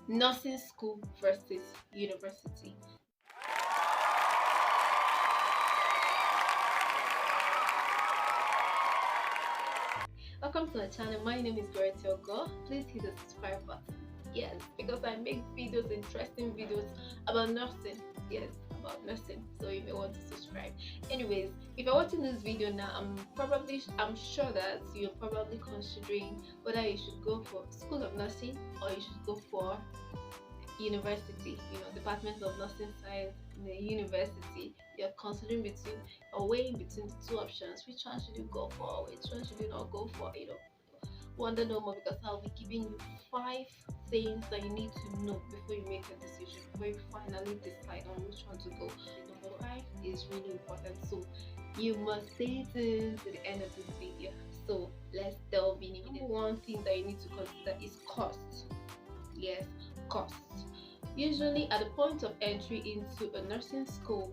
Nursing school versus university. Welcome to my channel. My name is Dorothy Ogo. Please hit the subscribe button. Yes, because I make videos, interesting videos about nursing. Yes, about nursing. So you may want to subscribe. Anyways, if you're watching this video now, I'm sure that you're probably considering whether you should go for School of Nursing or you should go for university, Department of Nursing Science in the university. You're considering between or weighing between the two options. Which one should you go for? Which one should you not go for? Wonder no more, because I'll be giving you 5 things that you need to know before you make a decision, before you finally decide on which one to go. Number 5 is really important, so you must stay tuned to the end of this video. So let's delve in. Number one thing that you need to consider is cost. Yes, cost. Usually at the point of entry into a nursing school,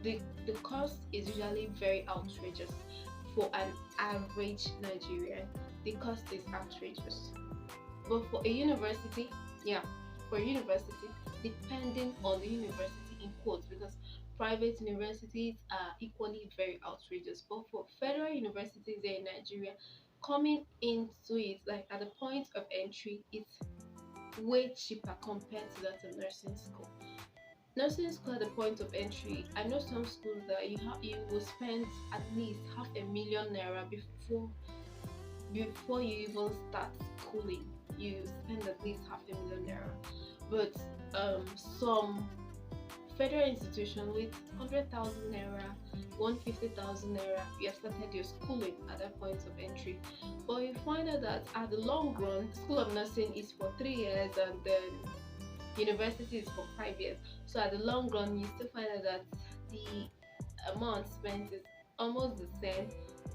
the cost is usually very outrageous. For an average Nigerian, the cost is outrageous. But for a university, yeah, for a university, depending on the university in quotes, because private universities are equally very outrageous. But for federal universities here in Nigeria, coming into it, like at the point of entry, it's way cheaper compared to that of nursing school. Nursing school at the point of entry, I know some schools that you will spend at least half a million naira before you even start schooling. You spend at least half a million naira. But some federal institution with 100,000 naira, 150,000 naira, you have started your schooling at that point of entry. But you find out that at the long run, School of Nursing is for 3 years and then university is for 5 years. So at the long run, you still find out that the amount spent is almost the same,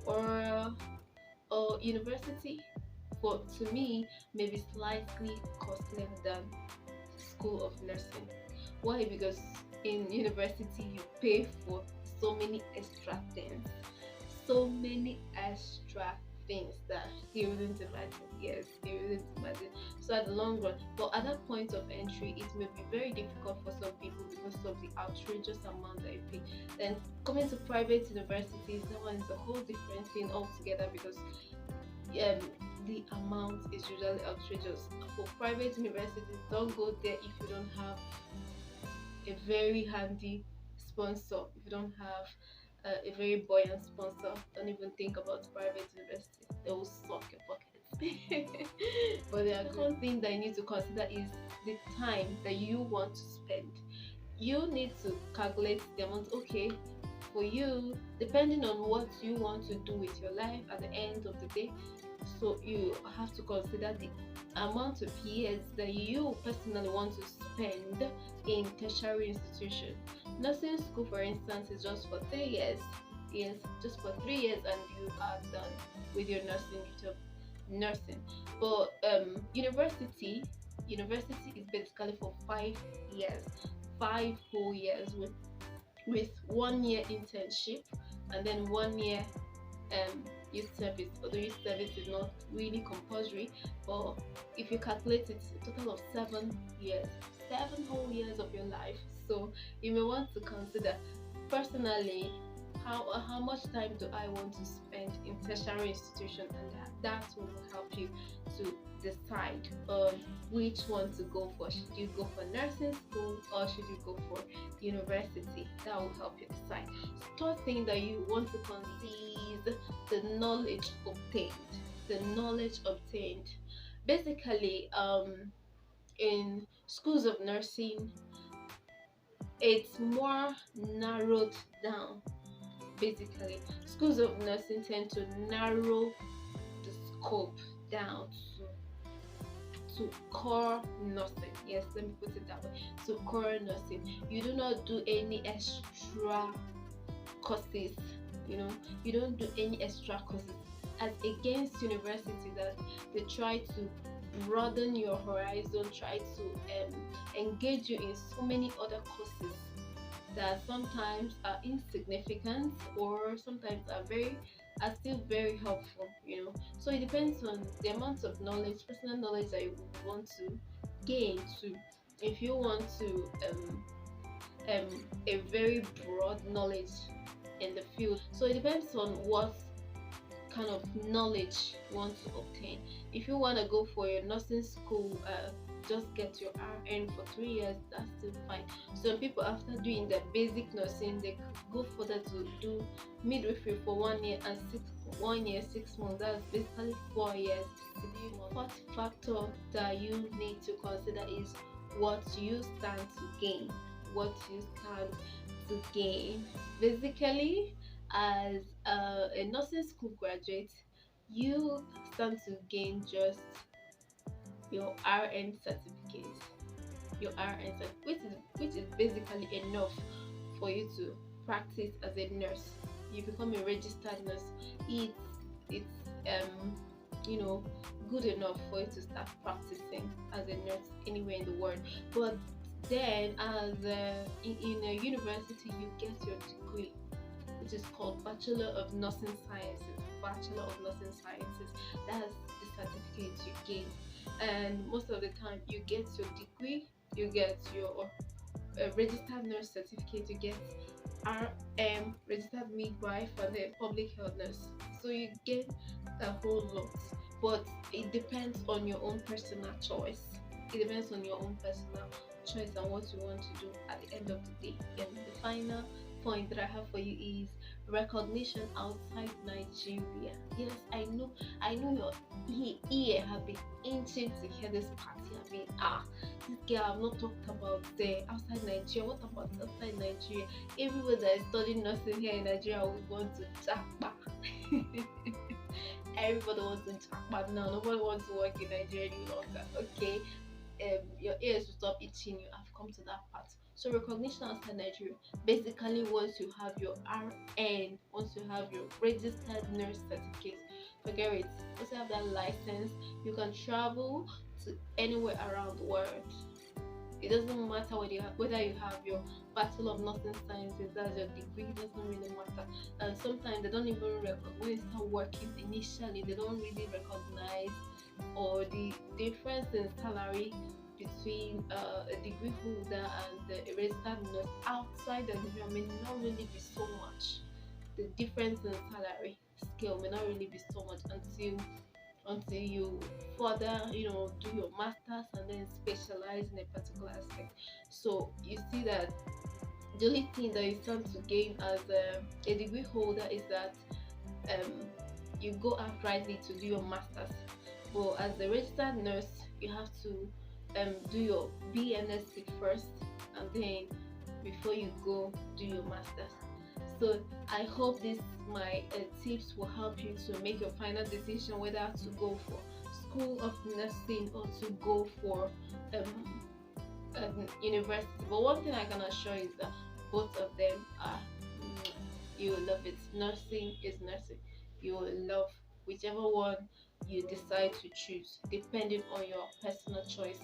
or university for to me maybe slightly costlier than School of Nursing. Why? Because in university you pay for so many extra things, so many extra things that you wouldn't imagine. Yes, you wouldn't imagine. So at the long run, but at that point of entry, it may be very difficult for some people because of the outrageous amount that you pay. Then coming to private universities, that one is a whole different thing altogether, because the amount is usually outrageous. For private universities, don't go there if you don't have a very handy sponsor. If you don't have a very buoyant sponsor, don't even think about private university. They will suck your pockets. But the second thing that you need to consider is the time that you want to spend. You need to calculate the amount. Okay, for you, depending on what you want to do with your life at the end of the day, so you have to consider the amount of years that you personally want to spend in tertiary institution. Nursing school, for instance, is just for 3 years. Yes, just for 3 years, and you are done with your nursing job. Nursing, but university is basically for 5 years, 5 whole years with 1 year internship and then 1 year youth service. Although youth service is not really compulsory, but if you calculate it, a total of 7 years, 7 whole years of your life. So you may want to consider personally, how much time do I want to spend in tertiary institution, and that will help you to decide on which one to go for. Should you go for nursing school or should you go for university? That will help you decide. Third thing that you want to consider is the knowledge obtained. The knowledge obtained. Basically, in schools of nursing, it's more narrowed down. Basically, schools of nursing tend to narrow the scope down to core nursing. Yes, let me put it that way. So core nursing, you do not do any extra courses. You don't do any extra courses, as against university that they try to broaden your horizon, try to engage you in so many other courses that sometimes are insignificant or sometimes are very are still very helpful, you know. So it depends on the amount of knowledge, personal knowledge that you want to gain too. If you want to a very broad knowledge in the field, so it depends on what kind of knowledge you want to obtain. If you want to go for your nursing school, just get your RN for 3 years, that's still fine. Some people, after doing the basic nursing, they could go further to do midwifery for 1 year and 1 year 6 months. That's basically 4 years. The fourth factor that you need to consider is what you stand to gain. What you stand to gain. Basically, as a nursing school graduate, you stand to gain just your RN certificate, which is basically enough for you to practice as a nurse. You become a registered nurse. It's you know good enough for you to start practicing as a nurse anywhere in the world. But then, as in a university, you get your degree, which is called Bachelor of Nursing Sciences. Bachelor of Nursing Sciences. That's the certificate you gain. And most of the time, you get your degree, you get your registered nurse certificate, you get RM, registered midwife, and then public health nurse. So you get a whole lot, but it depends on your own personal choice. It depends on your own personal choice and what you want to do at the end of the day. And the final point that I have for you is recognition outside Nigeria. Yes, I know your ear have been itching to hear this part. You have been this girl have not talked about the outside Nigeria. What about outside Nigeria? Everyone that is studying nursing here in Nigeria would want to jackpot. Everybody wants to jackpot now. Nobody wants to work in Nigeria any longer. Okay, your ears will stop itching. You have come to that part. So recognition outside Nigeria, basically once you have your RN, once you have your registered nurse certificate, forget it. Once you have that license, you can travel to anywhere around the world. It doesn't matter whether you have your Bachelor of Nursing Sciences, that's your degree, it doesn't really matter. And sometimes they don't even recognize, when you start working initially, they don't really recognize, or the difference in salary between a degree holder and a registered nurse outside the Nigeria may not really be so much. The difference in salary scale may not really be so much until you further, do your masters and then specialize in a particular aspect. So you see that the only thing that you stand to gain as a degree holder is that you go outrightly to do your masters. But as a registered nurse, you have to do your BNSC first, and then before you go do your masters. So I hope my tips will help you to make your final decision whether to go for School of Nursing or to go for university. But one thing I can assure you is that both of them are you will love it. Nursing is nursing. You will love whichever one you decide to choose, depending on your personal choice.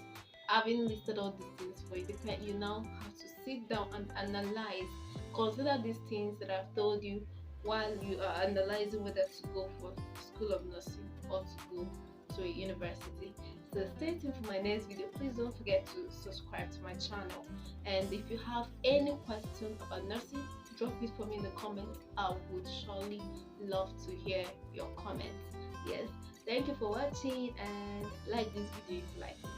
Having listed all these things for you, you now have to sit down and analyze, consider these things that I've told you while you are analyzing whether to go for School of Nursing or to go to a university. So stay tuned for my next video. Please don't forget to subscribe to my channel, and if you have any question about nursing, drop it for me in the comments. I would surely love to hear your comments. Yes, thank you for watching, and like this video if you like it.